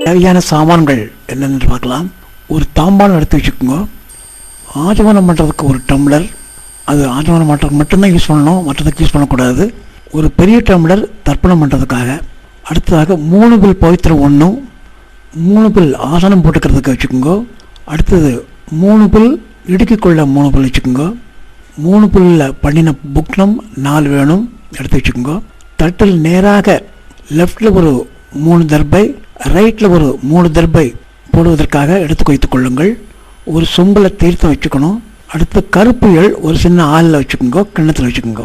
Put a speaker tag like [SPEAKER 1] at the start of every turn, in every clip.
[SPEAKER 1] தேவையான சாமான்கள் என்னென்னு பார்க்கலாம். ஒரு தாம்பாளம் எடுத்து வச்சுக்கோங்க. ஆஜமனம் பண்ணுறதுக்கு ஒரு டம்ளர், அது ஆஜமனம் பண்ணுறதுக்கு மட்டும்தான் யூஸ் பண்ணணும், மற்றதுக்கு யூஸ் பண்ணக்கூடாது. ஒரு பெரிய டம்ளர் தர்ப்பணம் பண்ணுறதுக்காக. அடுத்ததாக 3 பில் பவித்திரம் 1, 3 பில் ஆசனம் போட்டுக்கிறதுக்கு வச்சுக்கோங்க. அடுத்தது 3 பில் இடுக்கிக்குள்ள 3 பில் வச்சுக்கோங்க. 3 பில்லில் பண்ணின புக்னம் 4 வேணும், எடுத்து வச்சுக்கோங்க. தட்டில் நேராக லெஃப்டில் ஒரு 3 தர்பை, ரைட்டில் ஒரு 3 தர்பை போடுவதற்காக எடுத்து வைத்துக் கொள்ளுங்கள். ஒரு சொம்பில் தீர்த்தம் வச்சுக்கணும். அடுத்து கருப்பு எள் ஒரு சின்ன ஆளில் வச்சுக்கோங்க, கிண்ணத்தில் வச்சுக்கோங்க.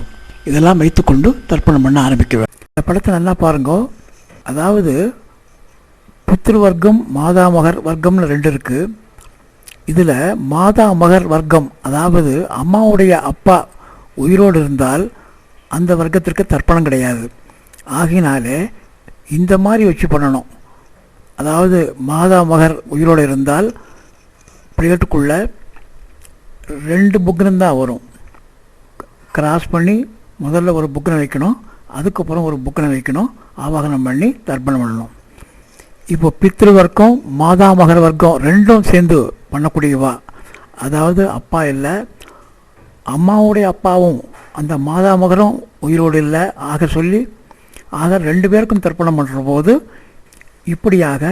[SPEAKER 1] இதெல்லாம் வைத்துக்கொண்டு தர்ப்பணம் பண்ண ஆரம்பிக்க வேண்டும். இந்த படத்தை நல்லா பாருங்க. அதாவது பித்ரு வர்க்கம் மாதாமகர் வர்க்கம்னு 2 இருக்குது. இதில் மாதாமகர் வர்க்கம், அதாவது அம்மாவுடைய அப்பா உயிரோடு இருந்தால் அந்த வர்க்கத்திற்கு தர்ப்பணம் கிடையாது. ஆகினாலே இந்த மாதிரி வச்சு பண்ணணும். அதாவது மாதாமகர் உயிரோடு இருந்தால் பிளேட்டுக்குள்ளே 2 புக்னம் தான் வரும். கிராஸ் பண்ணி முதல்ல ஒரு புக்கனை வைக்கணும், அதுக்கப்புறம் ஒரு புக்கனை வைக்கணும், ஆவாகனம் பண்ணி தர்ப்பணம் பண்ணணும். இப்போ பித்ரு வர்க்கம் மாதாமகர் வர்க்கம் 2ம் சேர்ந்து பண்ணக்கூடியவா. அதாவது அப்பா இல்லை, அம்மாவுடைய அப்பாவும் அந்த மாதாமகரும் உயிரோடு இல்லை ஆக சொல்லி 2 பேருக்கும் தர்ப்பணம் பண்ணுற போது இப்படியாக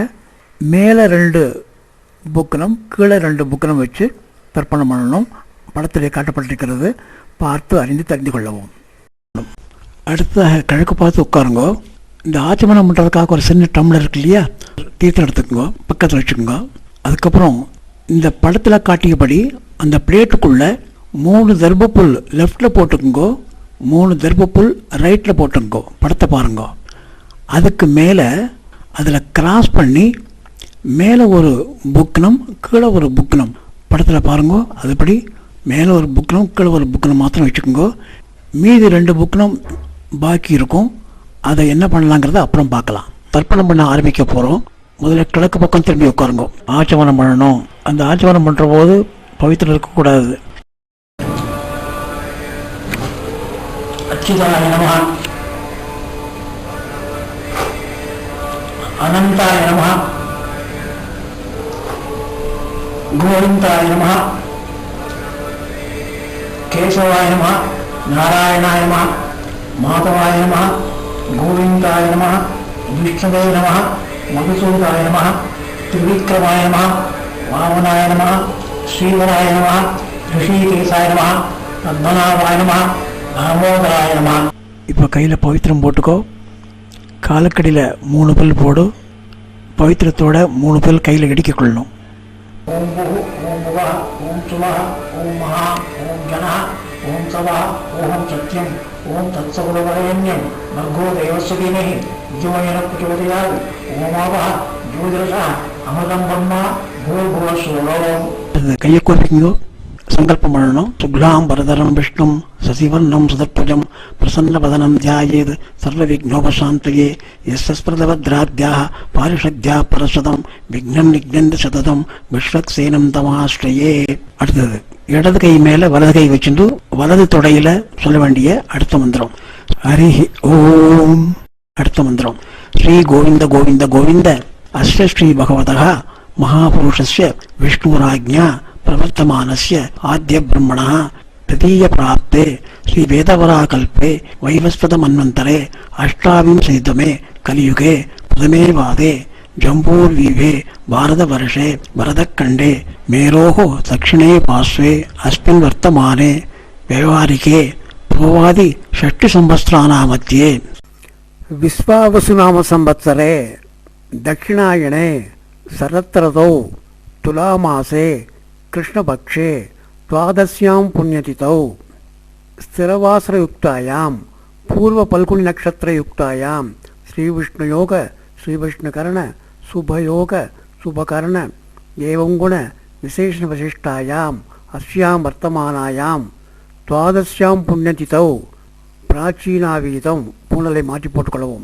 [SPEAKER 1] மேலே 2 புக்கனம் கீழே 2 புக்கனம் வச்சு தர்ப்பணம் பண்ணணும். படத்திலே காட்டப்பட்டிருக்கிறது, பார்த்து அறிந்து தெரிந்து கொள்ளவும். அடுத்ததாக கிழக்கு பார்த்து உட்காருங்க. இந்த ஆச்சமனம் பண்ணுறதுக்காக ஒரு சின்ன டம்ளர் இருக்கு இல்லையா, தீர்த்தம் எடுத்துக்கோங்க, பக்கத்தில் வச்சுக்கோங்க. அதுக்கப்புறம் இந்த படத்தில் காட்டியபடி அந்த பிளேட்டுக்குள்ளே 3 தர்பப்புல் லெஃப்டில் போட்டுக்குங்கோ, 3 தர்பப்புல் ரைட்டில் போட்டுங்கோ. படத்தை பாருங்க. அதுக்கு மேலே அதில் கிராஸ் பண்ணி மேலே ஒரு புக்னம் கீழே ஒரு புக்னம் படத்தில் பாருங்க. அதுபடி மேலே ஒரு புக்னம் கீழே ஒரு புக்னம் மாத்திரம் வச்சுக்கோங்க. மீதி 2 புக்னம் பாக்கி இருக்கும். அதை என்ன பண்ணலாங்கிறத அப்புறம் பார்க்கலாம். தர்ப்பணம் பண்ண ஆரம்பிக்க போகிறோம். முதல்ல கிழக்கு பக்கம் திரும்பி உட்காருங்க. ஆச்சமனம் பண்ணணும். அந்த ஆச்சமனம் பண்ணுற போது பவித்திரம் இருக்கக்கூடாது. அச்சுதாய நமஹ, அனந்தாய நமஹ, கோவிந்தாய நமஹ, கேசவாய நமஹ, நாராயணாய நமஹ, மாதவாய நமஹ, கோவிந்தாய நமஹ, விஷ்ணவே நமஹ, மதுசூதாய நமஹ, திரிவிக்ரமாய நமஹ, வாமனாய நமஹ, ஸ்ரீவராய நமஹ, ரிஷிகேசாய நமஹ, பத்மநாபாய நமஹ, தாமோதராய நமஹ. இப்போ கையில் பவித்திரம் போட்டுக்கோ. காலக்கடியில் 3 பில் போடு. பவித்திரத்தோட 3 பில் கையில் இடிக்க கொள்ளணும். ஓம் பூ, ஓம் புவா, ஓம் சுவா, ஓம் மகா, ஓம் ஜனா, ஓம் சவா, ஓம் சத்யம், ஓம் தத்சகுலவரேண்யம், நர்கோ தேவஸ்வதீமஹி விஜயன பிரச்சோதயாத், ஓமாவா ஜோதிரசா அமிர்தம் பிரம்மா பூர்புவ ஸ்வரோம். கையை கோர்ப்பிங்கோ. சங்கல்பம் பண்ணணும். சுக்லாம் பரதரம் விஷ்ணும் சசிவர்ணம் சதத்வஜம் பிரசன்னவதனம் தியாயேத் சர்வ விக்னோபசாந்தயே யஸ்ஸ்பிரதவத்ராத்யாः பாரிஷத்யாः பரஸ்வதம் விக்னம் நிக்னந்தி சததம் விஸ்வக்சேனம் தமாஸ்ரயே. அடுத்தது இடது கை மேலே வலது கை வச்சுட்டு வலது தொடையில் சொல்ல வேண்டிய அடுத்த மந்திரம் ஹரி ஓம். அடுத்த மந்திரம் ஸ்ரீ கோவிந்த கோவிந்த கோவிந்த அஸ்ய ஸ்ரீ பகவதः மகாபுருஷஸ்ய விஷ்ணுராஜ்ஞா பிரவர்த்தமானஸ்ய ஆத்ய பிரம்மணः तृतीय प्राप्ते श्री वेदवराकल्पे वैवस्वत मन्वन्तरे अष्टाविंशतितमे कलियुगे प्रथमे वादे जम्बूर्वीभे भारतवर्षे भरतखण्डे मेरोः दक्षिणे पार्श्वे अस्मिन् वर्तमाने व्यवहारिके पूर्वादि षष्टिसंवत्सराणां मध्ये विश्वावसुनाम संवत्सरे दक्षिणायणे शरत्रतौ तुलामासे कृष्णपक्षे द्वादश्यां पुण्यतिथौ स्थिरवासरयुक्तायां पूर्वफल्गुनक्षत्रयुक्तायां श्रीविष्णुयोग श्रीविष्णुकर्ण शुभयोग शुभकर्ण एवं गुण विशेषविशिष्टायाम् अस्यां वर्तमानायां द्वादश्यां पुण्यतिथौ प्राचीनावीतं पूनले माटी पोट्टुकोल्लवोम.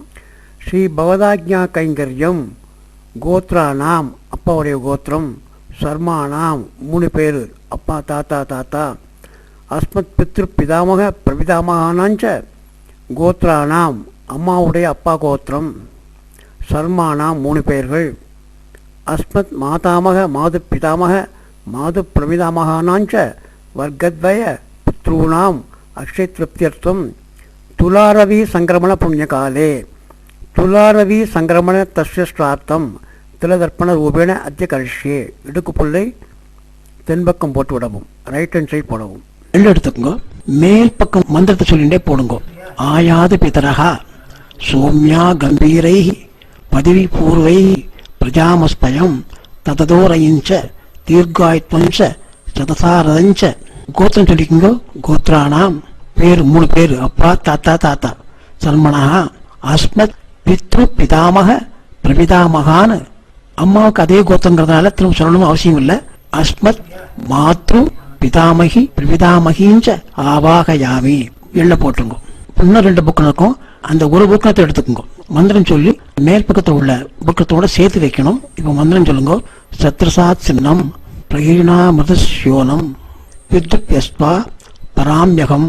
[SPEAKER 1] श्री भवदाज्ञा कैंकर्यं गोत्राणाम अप्पावुடைய गोत्रम सर्माणाम 3 பேர் அப்பா தாத்தா தாத்தா அஸ்மத் பித்ரு பிதாமக பிரபிதாமகானாஞ்ச கோத்ரானாம் அம்மாவுடைய அப்பா கோத்திரம் சர்மானாம் 3 பேர்கள்
[SPEAKER 2] அஸ்மத் மாதாமக மாது பிதாமக மாது பிரபிதாமகானாஞ்ச வர்க்கத்வய பித்ரூணாம் அக்ஷய திருப்தியர்த்தம் துலாரவி சங்கிரமண புண்ணியகாலே துலாரவி சங்கிரமண தஸ்ய ஸ்ரார்த்தம் திலதர்ப்பண ரூபேண அத்திய கரிஷ்யே. இடுக்கு புல்லை தென்பக்கம் போட்டு விடவும், ரைட் ஹேண்ட் சைட் போடவும்.
[SPEAKER 1] எள்ளு எடுத்துக்கோங்க. மேல் பக்கம் மந்திரத்தை சொல்லிகிட்டே போடுங்க. ஆயாது பிதரஹா சோம்யா கம்பீரை பதவி பூர்வை பிரஜாமஸ்பயம் தததோரயிஞ்ச தீர்காயுத்வஞ்ச சதசாரதஞ்ச. கோத்திரம் சொல்லிக்கோங்க. கோத்ரானாம் பேர் 3 பேர், அப்பா தாத்தா தாத்தா. சர்மணா அஸ்மத் பித்ரு பிதாமக பிரபிதாமகான்னு. அம்மாவுக்கு அதே கோத்திரங்கிறதுனால திரும்ப சொல்லணும் அவசியம் இல்லை. அஸ்மத் மாத்ரு பிதாமகி பிரபிதாமகிஞ்ச ஆவாகயாமி. எள்ள போட்டுருங்க. இன்னும் 2 புக்கம் இருக்கும். அந்த ஒரு புக்கத்தை எடுத்துக்கோங்க. மந்திரம் சொல்லி மேல் பக்கத்தில் உள்ள புக்கத்தோட சேர்த்து வைக்கணும். இப்போ மந்திரம் சொல்லுங்க. சத்ரசாத் சின்னம் பிரகீணா மிருதஸ்யோனம் வித்யுப்யஸ்வா பராம்யகம்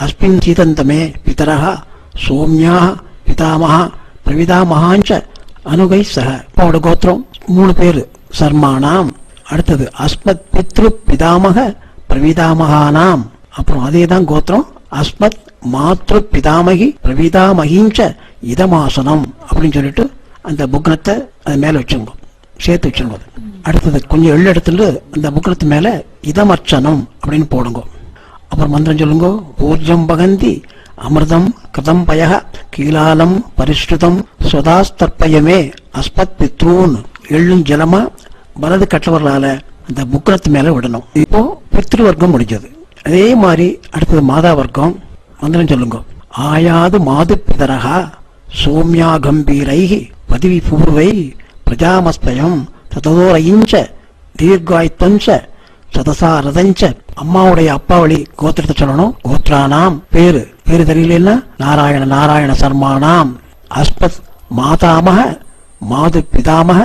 [SPEAKER 1] அஸ்மின் சீதந்தமே பிதரஹ சோம்யா பிதாமஹா பிரவிதாமகாஞ்ச அனுகை சக. அவரோட கோத்திரம் 3 பேர் சர்மானாம். அடுத்தது அஸ்மத் பித்ரு பிதாமக பிரவிதாமகானாம். அப்புறம் அதே தான் கோத்திரம் அஸ்மத் மாத்ரு பிதாமகி பிரவிதாமகிஞ்ச இதமாசனம் அப்படின்னு சொல்லிட்டு அந்த புக்னத்தை அது மேல வச்சுங்க, சேர்த்து வச்சுங்க. அடுத்தது கொஞ்சம் எள்ளு எடுத்துட்டு அந்த புக்னத்து மேல இதமர்ச்சனம் அப்படின்னு போடுங்க. அப்புறம் மந்திரம் சொல்லுங்க. ஊர்ஜம் பகந்தி அமிர்தம் கிருதம் பய கீலாலம் பரிஷ்டுதம் ஸ்வதாஸ்தர்ப்பயமே அஸ்மத் பித்ரூன். எள்ளும் ஜலமா வலது கட்டவர்களால அந்த புக்னத்து மேல விடணும். இப்போ பித்ரு வர்க்கம் முடிஞ்சது. அதே மாதிரி அடுத்தது மாதா வர்க்கம். மந்திரம் சொல்லுங்க. ஆயாது மாது பிதரஹா சோம்யா கம்பீரை பதவி பூர்வை பிரஜாமஸ்பயம் ததோரயிஞ்ச தீர்காயுத்வஞ்ச சதசாரதஞ்ச. அம்மாவுடைய அப்பா வழி கோத்திரத்தை சொல்லணும். கோத்ரானாம் பேரு தெரியலன்னா நாராயண நாராயண சர்மானாம் அஸ்மத் மாதாமக மாது பிதாமக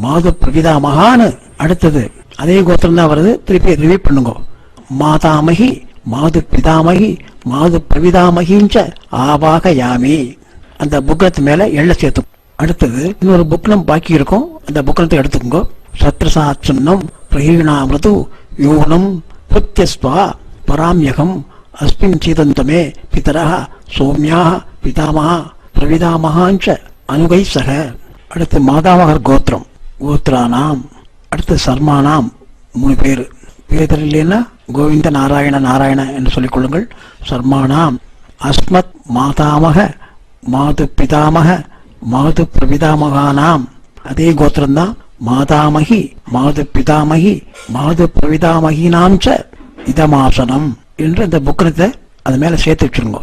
[SPEAKER 1] மாது பிரபிதாமகான்னு. அடுத்தது அதே கோத்திரம் தான் வருது. திருப்பி ரிவ்யூ பண்ணுங்க. மாதாமகி மாது பிதாமகி மாது பிரவிதாமகிஞ்ச ஆவாகயாமி. அந்த புக்னத்து மேல எள்ள சேர்த்து. அடுத்தது இன்னொரு புக்னம் பாக்கி இருக்கும். அந்த புக்னத்தை எடுத்துக்கோங்க. சத்ரசாத் சின்னம் பிரகீணாமிருது யோனம் பிரத்யஸ்வா பராம்யகம் அஸ்மின் சீதந்தமே பிதரஹ சோம்யா பிதாமஹா பிரவிதாமகாஞ்ச அனுகை சக. அடுத்து மாதாமகர் கோத்திரம். கோத்ரானாம். அடுத்து சர்மானாம் 3 பேர். பேர் இல்லைன்னா கோவிந்த நாராயண நாராயண என்று சொல்லிக் கொள்ளுங்கள். சர்மானாம் அஸ்மத் மாதாமக மாது பிதாமக மாது பிரபிதாமகானாம். அதே கோத்திரம்தான். மாதாமகி மாது பிதாமகி மாது பிரவிதாமகினாம்ச இதமாசனம் என்று அந்த புக்கனத்தை அது மேல சேர்த்து வச்சிருங்க.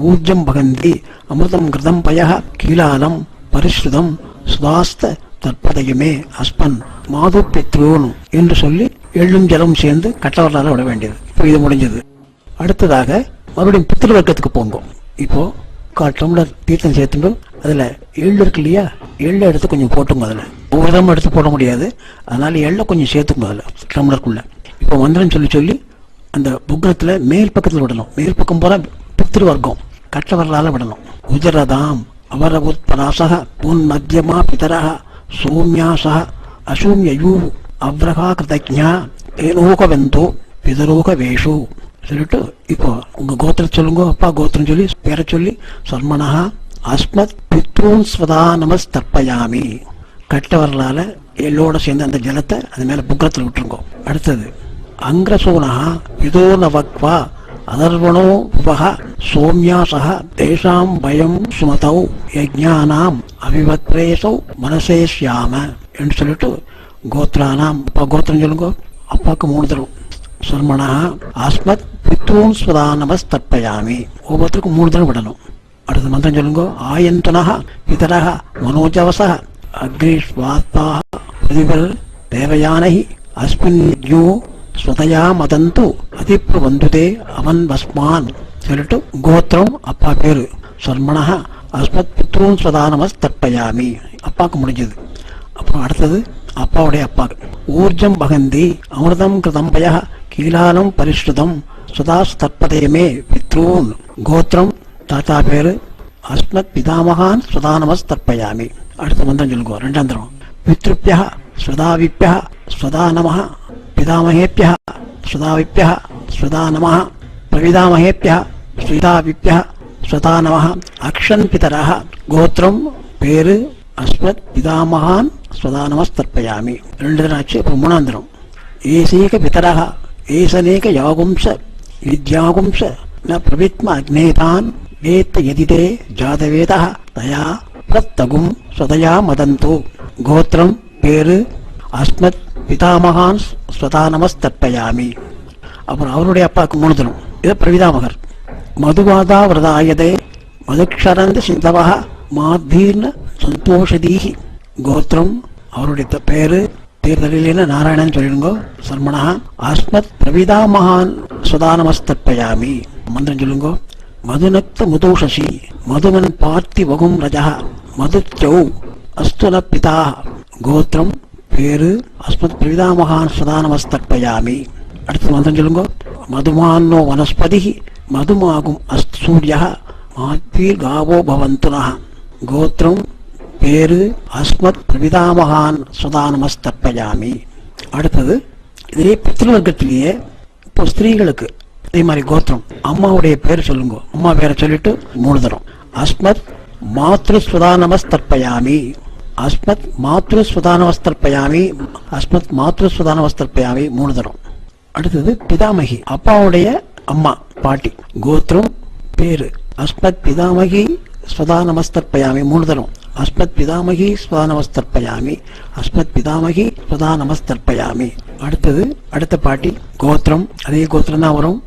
[SPEAKER 1] ஊர்ஜம் பகந்தி அமிர்தம் கிருதம் பய கீலாலம் பரிஷ்டுதம் சுதாஸ்த தற்பதையுமே அஸ்மன் மாது பித்ரூன் என்று சொல்லி எள்ளும் ஜலம் சேர்ந்து கட்டவர்களால் விட வேண்டியது. இப்போ இது முடிஞ்சது. அடுத்ததாக மறுபடியும் பித்திரு வர்க்கத்துக்கு போங்க. இப்போ 1/4 டம்ளர் தீர்த்தம் சேர்த்துட்டு அதுல எள்ளு இருக்கு இல்லையா, எள்ளை எடுத்து கொஞ்சம் போட்டுங்க. அதுல ஒவ்வொரு தரம் எடுத்து போட முடியாது, அதனால எள்ளை கொஞ்சம் சேர்த்துங்க அதுல டம்ளருக்குள்ள. இப்போ மந்திரம் சொல்லி அந்த புக்னத்துல மேல் பக்கத்தில் விடணும். மேல் பக்கம் போற பித்திரு வர்க்கம் கட்டவர்களால விடணும். உஜரதாம் அவரபுத் பராசக புன் மத்தியமா பிதரஹ சோம்யாசக அசூம்யயூ அவ்ரகா கிருதஜ்ஞா ஏனோகவெந்தோ பிதரோக வேஷு சொல்லிட்டு இப்போ உங்க கோத்திரம் சொல்லுங்க. அப்பா கோத்திரம் சொல்லி பேரை சொல்லி சர்மணா அஸ்மத் பித்ரூன் ஸ்வதா நமஸ்தர்ப்பயாமி. கட்டவர்களால எல்லோட சேர்ந்து அந்த ஜலத்தை அது மேல புக்கத்தில் விட்டுருங்க. அடுத்தது அங்கிரசோனா இதோ நவக்வா அதர்வணோ உபக சோம்யாசக தேசாம் பயம் சுமதௌ யஜ்ஞானாம் அவிவத்ரேசௌ மனசேஷ்யாம என்று சொல்லிட்டு கோத்ரானாம். அப்பா கோத்திரம் சொல்லுங்க. அப்பாவுக்கு 3 தரம். சர்மணா அஸ்மத் பித்ரூன் ஸ்வதா நமஸ்தர்ப்பயாமி. ஒவ்வொருத்தருக்கும் 3 தரம் விடணும். அடுத்த மந்திரம் சொல்லுங்க. ஆயந்தனஹ பிதரஹ மனோஜவசஹ அக்னிஸ்வாத்தாக பிரதிபல் தேவயானஹி அஸ்மின் யோ ஸ்வதயா மதந்து அதிப்ரு வந்துதே அவன் வஸ்மான் சொல்லிட்டு கோத்திரம் அப்பா பேரு சர்மணா அஸ்மத் பித்ரூன் ஸ்வதா நமஸ்தர்ப்பயாமி. அப்பாவுக்கு முடிஞ்சது. அப்புறம் அடுத்தது அப்பாவுடைய அப்பா. ஊர்ஜம் பகந்தி அமிர்தம் கிருதம் பய கீலாலம் பரிஷ்டுதம் சுதாஸ்தற்பதயமே பித்ரூன். கோத்திரம் தாத்தா பேரு அஸ்மத் பிதாமகான் சுதானமஸ்தர்ப்பயாமி. அடுத்த மந்திரம் சொல்லுங்க. 2ஆம் தரம். பித்ருப்யா ஸ்வதாவிப்யः ஸ்வதா நமः பிதாமகேப்யः ஸ்வதாவிப்யः ஸ்வதா நமः பிரவிதாமகேப்யः ஸ்வதாவிப்யः ஸ்வதா நமः அக்ஷன் பிதரः கோத்திரம் பேரு அஸ்மத் பிதாமகான் ஸ்வதா நமஸ்தர்ப்பயாமி. 2 தரம் ஆச்சு. இப்போ 3ஆம் தரம். ஏசேக பிதரः ஏசனேக யாகும்ச வித்யாகும்ச ந பிரவித்ம அக்னேதான் வேத்த யதிதே ஜாதவேதः தயா பிரத்தகும் ஸ்வதயா மதந்து கோத்திரம் பேரு அஸ்மத் பிதாமகான் ஸ்வதா நமஸ்தர்ப்பயாமி. அப்புறம் அவருடைய அப்பாவுக்கு 3 தரம். இது பிரவிதாமகர். மதுவாதா விரதாயதே மதுக்ஷரந்த சிந்தவः மாத்தீர்ண சந்தோஷதீஹி கோத்திரம் அவருடைய பேரு தீர்த்தலிலேன நாராயணன் சொல்லிடுங்கோ. சர்மணா அஸ்மத் பிரவிதாமகான் ஸ்வதா நமஸ்தர்ப்பயாமி. மந்திரம் சொல்லுங்கோ. மதுநக்த முதோஷசி மதுமன் பார்த்தி வகும் ரஜா மதுச்சௌ அஸ்துல பிதா கோத்திரம் பேரு அஸ்மத் பிரவிதாமகான் ஸ்வதா நமஸ்தர்ப்பயாமி. அடுத்த மந்திரம் சொல்லுங்கோ. மதுமானோ வனஸ்பதி மதுமாகும் அஸ்து சூரிய மாத்வீர் காவோ பவந்துனः கோத்திரம் பேரு அஸ்மத் பிரவிதாமகான் ஸ்வதா நமஸ்தர்ப்பயாமி. அடுத்தது இதே பித்ருவர்க்கத்திலேயே இப்போ ஸ்திரீகளுக்கு அதே மாதிரி கோத்திரம் அம்மாவுடைய பேர் சொல்லுங்க. அம்மா பேரை சொல்லிட்டு 3 தரம். அஸ்மத் மாத்ரு ஸ்வதா நமஸ்தர்ப்பயாமி அஸ்மத் மாத்ரு ஸ்வதா நமஸ்தர்ப்பயாமி அஸ்மத் மாத்ரு ஸ்வதா நமஸ்தர்ப்பயாமி 3 தரம். அடுத்தது பிதாமகி அப்பாவுடைய அம்மா பாட்டி கோத்திரம் பேரு அஸ்மத் பிதாமகி ஸ்வதா நமஸ்தர்ப்பயாமி 3 தரம். அஸ்மத் பிதாமகி ஸ்வதா நமஸ்தர்ப்பயாமி அஸ்மத் பிதாமகி ஸ்வதா நமஸ்தர்ப்பயாமி. அடுத்தது அடுத்த பாட்டி கோத்திரம் அதே கோத்திரம் தான் வரும்.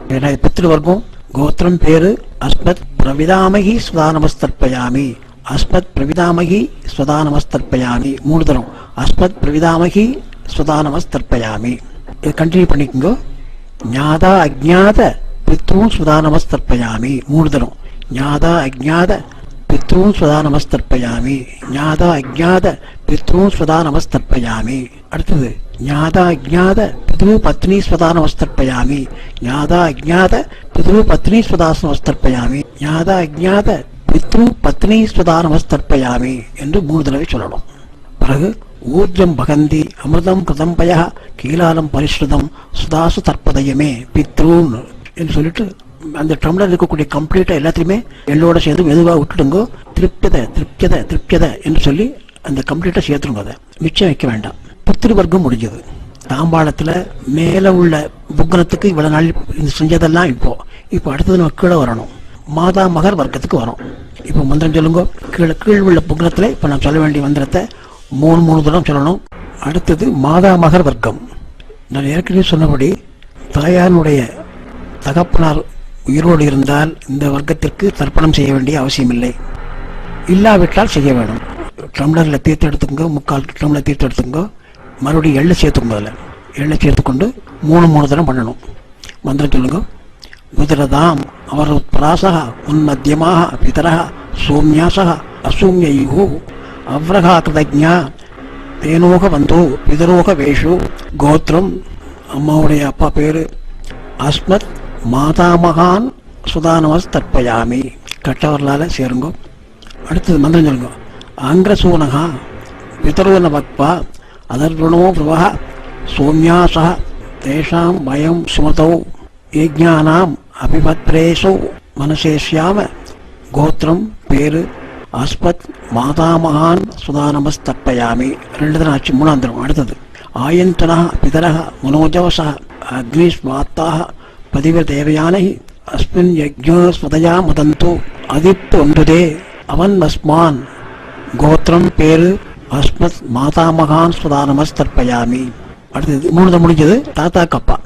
[SPEAKER 1] பித்ருவர்க்கம் கோத்திரம் பேரு அஸ்மத் பிரவிதாமகி ஸ்வதா நமஸ்தர்ப்பயாமி அஸ்மத் பிரவிதாமகி ஸ்வதா நமஸ்தர்ப்பயாமி 3 தரம். அஸ்மத் பிரவிதாமகி ஸ்வதா நமஸ்தர்ப்பயாமி. இது கண்டினியூ பண்ணிக்கோங்க. ஞாதா அஜ்ஞாத பித்ரூன் ஸ்வதா நமஸ்தர்ப்பயாமி 3 தரம். ஞாதா அஜ்ஞாத பித்ரூன் ஸ்வதா நமஸ்தர்ப்பயாமி ஞாதா அஜ்ஞாத பித்ரூன் ஸ்வதா நமஸ்தர்ப்பயாமி. அடுத்தது ஞாதா அஜ்ஞாத பித்ரு பத்னி ஸ்வதா நமஸ்தர்ப்பயாமி ஞாதா அஜ்ஞாத பித்ரு பத்னி ஸ்வதா நமஸ்தர்ப்பயாமி ஞாதா அஜ்ஞாத பித்ரு பத்னி ஸ்வதா நமஸ்தர்ப்பயாமி என்று 3 தடவை சொல்லணும். பிறகு ஊர்ஜம் பகந்தி அமிர்தம் கிருதம்பய கீலாலம் பரிஷ்ருதம் சுதாசு தற்பதயமே பித்ரூன் என்று சொல்லிட்டு அந்த டம்ளர் இருக்கக்கூடிய கம்ப்ளீட்டா எல்லாத்தையுமே எள்ளோட சேர்ந்து மெதுவாக விட்டுடுங்க. திருப்தியத திருப்தியத திருப்தியத என்று சொல்லி அந்த கம்ப்ளீட்டா சேர்த்துருங்க. அதை மிச்சம் வைக்க வேண்டாம். பித்ருவர்க்கம் முடிஞ்சது. தாம்பாளத்துல மேல உள்ள புக்னத்துக்கு இவ்வளவு நாள் செஞ்சதெல்லாம் இப்போ அடுத்தது நம்ம கீழே வரணும். மாதா மகர் வர்க்கத்துக்கு வரும். இப்போ மந்திரம் சொல்லுங்க. கீழ் உள்ள புக்னத்துல இப்ப நான் சொல்ல வேண்டிய மந்திரத்தை 3 தடவை சொல்லணும். அடுத்தது மாதா மகர் வர்க்கம். நான் ஏற்கனவே சொன்னபடி தாயாருடைய தகப்பனார் உயிரோடு இருந்தால் இந்த வர்க்கத்திற்கு தர்ப்பணம் செய்ய வேண்டிய அவசியம் இல்லை. இல்லாவிட்டால் செய்ய வேணும். டம்ளர்ல தீர்த்து எடுத்துக்கோ. 3/4 டம்ளர் தீர்த்து எடுத்துக்கோ. மறுபடியும் எள்ளு சேர்த்துக்கோங்க. அதில் எள்ளை சேர்த்துக்கொண்டு 3 தரம் பண்ணணும். மந்திரம் சொல்லுங்க. குதிரதாம் அவர் பராசக உன்மத்தியமாக பிதரக சோம்யாசக அசூமியோ அவ்ரகா கிருதஜா தேனோக வந்தோ பிதரோக வேஷு கோத்திரம் அம்மாவுடைய அப்பா பேரு அஸ்மத் மாதாமகான் சுதா நமஸ்தர்ப்பயாமி. கட்டவர்களால சேருங்க. அடுத்தது மந்திரம் சொல்லுங்க. அங்கிரசூனகா பிதரோன பக்வா அதர்வணோ பிரவஹ சோம்யாசக தேஷாம் பயம் சுமதோ யஜ்ஞானாம் அபிபத்ரேசோ மனசேஷ்யாம கோத்திரம் பேரு அஸ்மத் மாதாமகான் சுதா நமஸ்தர்ப்பயாமி. 2 தரம் ஆச்சு. 3ஆம் தரம். அடுத்தது ஆயந்தனா பிதரக மனோஜவச அக்னிஸ்வாத்தாக பதிவ தேவயானை அஸ்மின் யஜ்ஞோ ஸ்வதயா மதந்தோ அதிப்து ஒன்றுதே அவன் அஸ்மான் கோத்திரம் பேரு அஸ்மத் மாதாமகான் ஸ்வதா நமஸ்தர்ப்பயாமி. அடுத்தது 3 தரம் முடிஞ்சது. தாத்தா கப்பா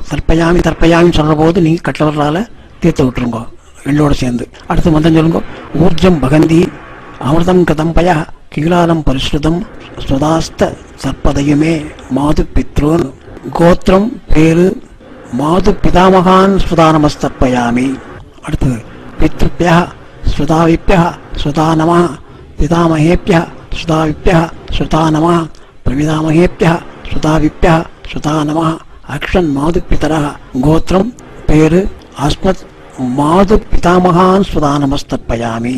[SPEAKER 1] தர்ப்பயாமி தர்ப்பயாமின்னு சொல்ற போது நீங்க கட்டவர்களால தீர்த்து விட்டுருங்க எள்ளோட சேர்ந்து. அடுத்து மந்திரம் சொல்லுங்க. ஊர்ஜம் பகந்தி அமிர்தம் கதம்பய கீழாலம் பரிசுதம் ஸ்வதாஸ்த தர்ப்பதயுமே மாது பித்ரோன் கோத்திரம் பேரு மாது பிதாமகான் ஸ்வதா நமஸ்தர்ப்பயாமி. அடுத்தது பித்ருப்யா ஸ்வதாவிப்யா ஸ்வதா நம பிதாமகேப்யா ஸ்வதாவிப்யா ஸ்வதா நம பிரவிதாமகேப்யா ஸ்வதாவிப்யா ஸ்வதா நம அக்ஷன் மாது பிதரக கோத்திரம் பேரு அஸ்மத் மாது பிதாமகான் ஸ்வதா நமஸ்தர்ப்பயாமி.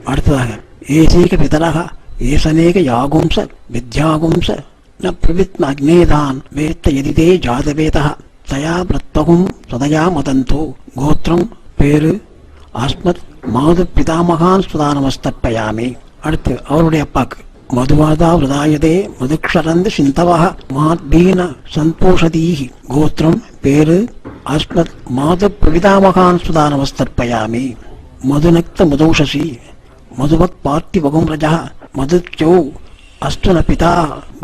[SPEAKER 1] அடுத்ததாக ஏசேக பிதரக ஏசனேக யாகும்ச வித்யாகும்ச ந பிரவித்ன அக்னேதான் வேத்த எதிதே ஜாதவேதா தயா பிரத்வகும் சதயா மதந்தோ. கோத்திரம் பேரு அஸ்மத் மாது பிதாமகான் சுதானமஸ்தர்ப்பயாமி. அடுத்து அவருடைய அப்பாக்கு மதுவாதா விரதாயதே மதுக்ஷரந்து சிந்தவா மாத்பீன சந்தோஷதீஹி. கோத்திரம் பேரு அஸ்மத் மாது பிரவிதாமகான் சுதானமஸ்தர்ப்பயாமி. மதுநக்த மதௌஷசி மதுவக் பார்த்திவகும் ரஜா மதுச்சௌ அஸ்வன பிதா.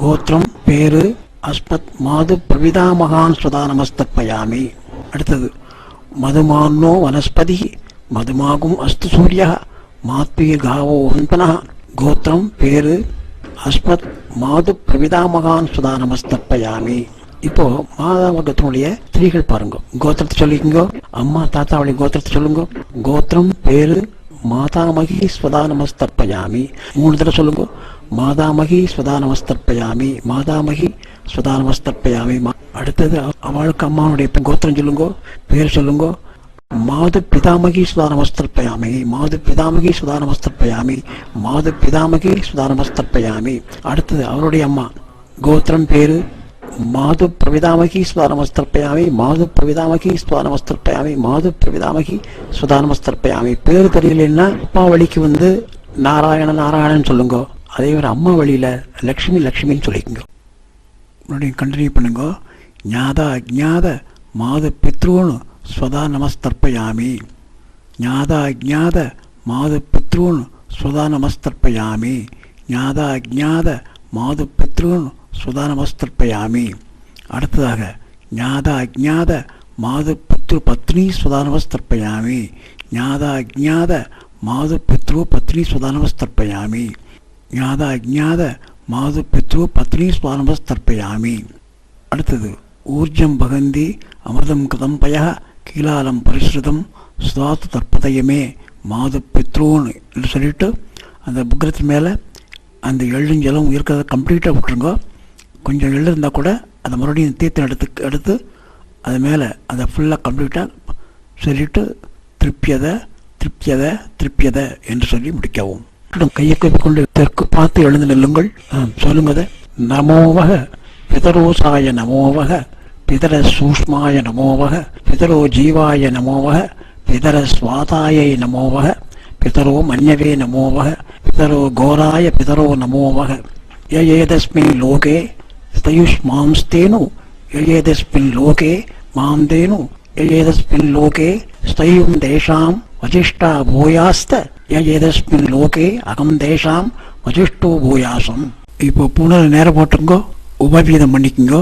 [SPEAKER 1] கோத்திரம் பேரு அஸ்மத் மாது பிரவிதாமகான் சுதானமஸ்தர்ப்பயாமி. அடுத்தது மதுமான்னோ வனஸ்பதி மதுமாகும் அஸ்து சூரிய மாத்வீர்காவோ ஹன்பன. கோத்திரம் பேரு அஸ்மத் மாது பிரவிதாமகான் சுதானமஸ்தர்ப்பயாமி. இப்போ மாதாவகத்தினுடைய ஸ்திரீகள் பாருங்க. கோத்திரத்தை சொல்லிக்கோங்க. அம்மா தாத்தாவுடைய கோத்திரத்தை சொல்லுங்க. கோத்திரம் பேரு மாதாமகி ஸ்வதானமஸ்தர்ப்பயாமி. 3 தடவை சொல்லுங்க. மாதாமகி ஸ்வதானமஸ்தர்ப்பயாமி, மாதாமகி ஸ்வதானமஸ்தர்ப்பயாமி. அடுத்தது அவளுக்கு அம்மாவுடைய கோத்திரம் சொல்லுங்க, பேர் சொல்லுங்க. மாது பிதாமகி சுதானமஸ்தர்ப்பயாமி, மாது பிதாமகி சுதானமஸ்தர்ப்பயாமி, மாது பிதாமகி சுதானமஸ்தர்ப்பயாமி. அடுத்தது அவருடைய அம்மா கோத்திரம் பேரு மாது பிரவிதாமகி சுதானமஸ்தர்ப்பயாமி, மாது பிரவிதாமகி சுதானமஸ்தர்ப்பயாமி, மாது பிரவிதாமகி சுதானமஸ்தர்ப்பயாமி. பேரு தெரியலன்னா அப்பா வழிக்கு நாராயண நாராயணன் சொல்லுங்க. அதே ஒரு அம்மா வழியில லக்ஷ்மி லக்ஷ்மின்னு சொல்லிக்கோங்க. மறுபடியும் கண்டினியூ பண்ணுங்க. ஞாதா அஜ்ஞாத மாது பித்ருன்னு ஸ்வதா நமஸ்தர்ப்பயாமி, ஞாதா அஜ்ஞாத மாது பித்ருன்னு ஸ்வதா நமஸ்தர்ப்பயாமி, ஞாதா அஜ்ஞாத மாது பித்ருன்னு ஸ்வதா நமஸ்தர்ப்பயாமி. அடுத்ததாக ஞாதா அஜ்ஞாத மாது பித்ரு பத்னி ஸ்வதா நமஸ்தர்ப்பயாமி, ஞாதா அஜ்ஞாத மாது பித்ரு பத்னி ஸ்வதா நமஸ்தர்ப்பயாமி, ஞாதா அஜ்ஞாத மாது பித்ரு பத்னி ஸ்வதா நமஸ்தர்ப்பயாமி. அடுத்தது ஊர்ஜம் பகந்தி அமிர்தம் கிருதம் பய கீலாலம் பரிசுதம் சுதாத்து தற்பதயமே மாது பித்ருன்னு என்று சொல்லிட்டு அந்த புக்கிரத்து மேலே அந்த எள்ளும் ஜலம் இருக்கிறத கம்ப்ளீட்டாக விட்டுருங்க. கொஞ்சம் எள்ளு இருந்தால் கூட அதை மறுபடியும் தீர்த்தம் எடுத்து அது மேலே அதை ஃபுல்லாக கம்ப்ளீட்டாக சொல்லிட்டு திருப்தியதை திருப்தியதை திருப்தியதை என்று சொல்லி முடிக்கவும். கையை கொண்டு தெற்கு பார்த்து எழுந்து நில்லுங்கள். சொல்லுங்க. நமோவக பிதரோசாய நமோவக பிதர சூஷ்மாய நமோவக பிதரோ ஜீவாய நமோவக பிதர ஸ்வாதாயை நமோவக பிதரோ மன்யவே நமோவக பிதரோ கோராய பிதரோ நமோவக யேதஸ்மின் லோகே ஸ்தயுஷ்மாம்ஸ்தேனு யேதஸ்மின் லோகே மாம்தேனு யேதஸ்மின் லோகே ஸ்தயும் தேஷாம் வசிஷ்டா பூயாஸ்த யேதஸ்மின் லோகே அகம் தேஷாம் வசிஷ்டோ பூயாசம். இப்போ புனர் நேரம் போட்டுங்கோ, உபவீதம் பண்ணிக்கோங்க.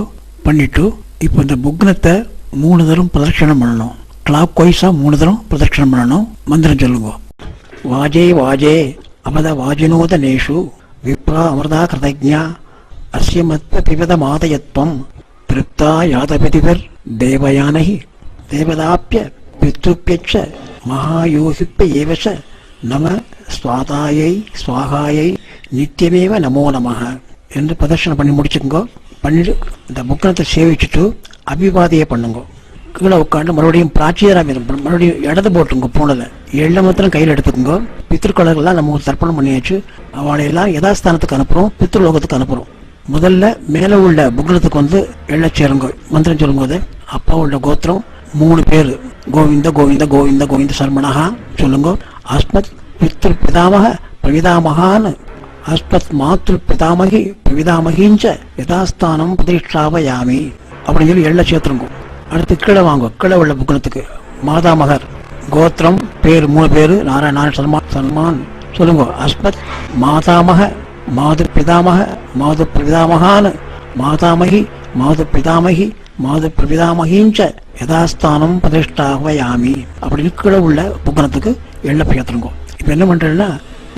[SPEAKER 1] பண்ணிட்டு இப்போ இந்த புக்னத்தை 3 தரம் பிரதட்சணம் பண்ணணும். கிளாக் வைஸா 3 தரம் பிரதட்சணம் பண்ணணும். மந்திரம் சொல்லுங்க. வாஜே வாஜே அமத வாஜினோத நேஷு விப்ரா அமிர்தா கிருதஜ்ஞா அஸ்ய மத்வ பிபத மாதயத்வம் திருப்தா யாதபதிவர் தேவயானஹி தேவதாப்பிய பித்ருப்யச்ச மகாயோகிப்ப ஏவச நம ஸ்வாதாயை ஸ்வாகாயை நித்தியமேவ நமோ நமக என்று பிரதர்ஷனம் பண்ணி முடிச்சுக்கோங்க. பண்ணிட்டு இந்த புக்கனத்தை சேவிச்சுட்டு அபிவாதியை பண்ணுங்க. கீழே உட்காந்து மறுபடியும் பிராச்சியராமிதம் மறுபடியும் இடது போட்டுங்க. பூனலை எள்ள மாத்திரம் கையில் எடுத்துக்கோங்க. பித்ருக்கலர்கள்லாம் நம்ம தர்ப்பணம் பண்ணியாச்சு. அவளை எல்லாம் யதாஸ்தானத்துக்கு அனுப்புகிறோம், பித்ருலோகத்துக்கு அனுப்புகிறோம். முதல்ல மேலே உள்ள புக்னத்துக்கு எள்ள சேருங்க. மந்திரம் சொல்லும்போது அப்பாவோட கோத்திரம் 3 பேர் கோவிந்த கோவிந்த கோவிந்த கோவிந்த சர்மனஹா சொல்லுங்க. அஸ்மத் பித்ரு பிதாமக பிரவிதாமகான்னு அஸ்மத் மாத்ரு பிதாமகி பிரவிதாமகிஞ்ச யதாஸ்தானம் பிரதிஷ்டாவயாமி அப்படின்னு சொல்லி எள்ள சேர்த்துருங்க. அடுத்து கீழே வாங்க. கீழே உள்ள புக்கணத்துக்கு மாதாமகர் கோத்திரம் பேர் 3 பேர் நாராயண சல்மான் சொல்லுங்க. அஸ்மத் மாதாமக மாது பிதாமக மாது பிரவிதாமகான்னு மாதாமகி மாது பிதாமகி மாது பிரவிதாமகிஞ்ச யதாஸ்தானம் பிரதிஷ்டாவயாமி அப்படின்னு கீழே உள்ள புக்கணத்துக்கு எள்ள சேர்த்துருங்க. இப்போ என்ன பண்ணுறேன்னா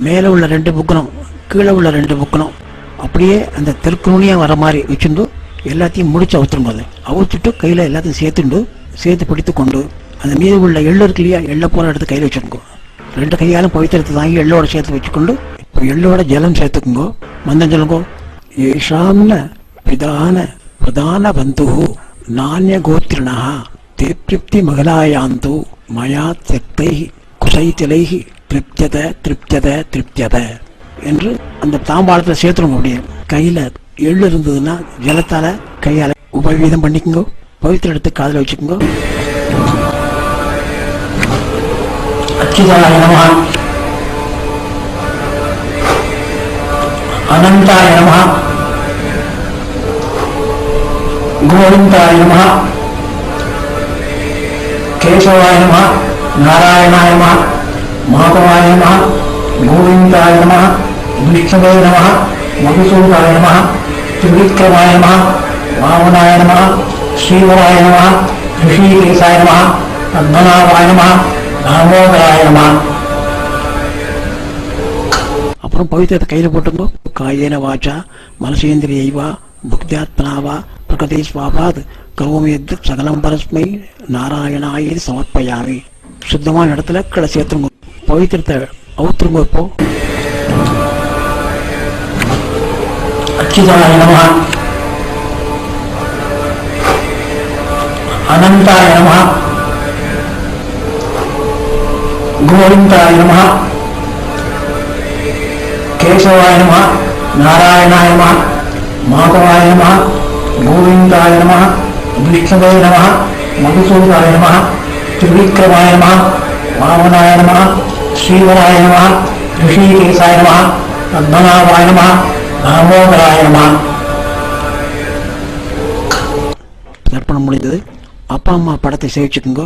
[SPEAKER 1] மேலே உள்ள 2 புக்கணம் கீழே உள்ள 2 புக்கணம் அப்படியே அந்த தெற்குனியாக வர மாதிரி வச்சுட்டு எல்லாத்தையும் முடிச்சு அவுத்துருங்க. அதை அவுத்துட்டு கையில் எல்லாத்தையும் சேர்த்து பிடித்து கொண்டு அந்த மீது உள்ள எள்ளு இருக்கு இல்லையா, எள்ளை போல எடுத்து கையில் வச்சுருக்கோ. 2 கையாலும் பவித்திரத்தை தாங்கி எள்ளோட சேர்த்து வச்சுக்கொண்டு இப்போ எள்ளோட ஜலம் சேர்த்துக்குங்கோ. மந்தம் சொல்லுங்கோ. ஏஷாம்ன பிதான பிரதான பந்து நானிய கோத்திரிணா திருப்தி மகளாயாந்து மயா தெக்தை குசைத்திலை திருப்தியத திருப்தியத திருப்தியத என்று அந்த தாம்பாளத்தில் சேர்த்துருங்க. அப்படியே கையில் எள்ளு இருந்ததுன்னா ஜலத்தால கையால உபவீதம் பண்ணிக்கோங்க. பவித்திர எடுத்து காதில் வச்சுக்கோங்க. அச்சுதாய நமஹ, அனந்தாய நமஹ, கோவிந்தாய நமஹ, கேசவாய நமஹ, நாராயணாய நமஹ, மாதவாய நமஹ, கோவிந்தாய நமஹ, விஷ்ணுவே நமஹ, மதுசூதாய நமஹ, திரிவிக்ரமாய நமஹ, வாமனாய நமஹ, ஸ்ரீவராய நமஹ, ரிஷிகேசாய நமஹ, பத்மநாபாய நமஹ, தாமோதராய நமஹ. அப்புறம் பவித்திரத்தை கையில் போட்டுங்க. காயேன வாச்சா மனசேந்திரியைவா புக்தியாத்மனாவா பிரகதே ஸ்வாபாத் கரோமி யத் சகலம் பரஸ்மை நாராயணாய சமர்ப்பயாமி. சுத்தமான இடத்துல கீழே சேர்த்துருங்க. பவித்திரத்தை அவுத்துருங்க. இப்போ அச்சுதாய நமஹ, அனந்தாய நமஹ, கோவிந்தாய நமஹ, கேசவாய நமஹ, நாராயணாய நமஹ, மாதவாய நமஹ, கோவிந்தாய நமஹ, விஷ்ணுவே நமஹ, மதுசூதாய நமஹ, திரிவிக்ரமாய நமஹ, வாமனாய நமஹ, ஸ்ரீவராய நமஹ, ரிஷிகேசாய நமஹ, பத்மநாபாய நமஹ, தாமோதராய நமஹ. தர்ப்பணம் முடிந்தது. அப்பா அம்மா படத்தை சேவிச்சுக்குங்க.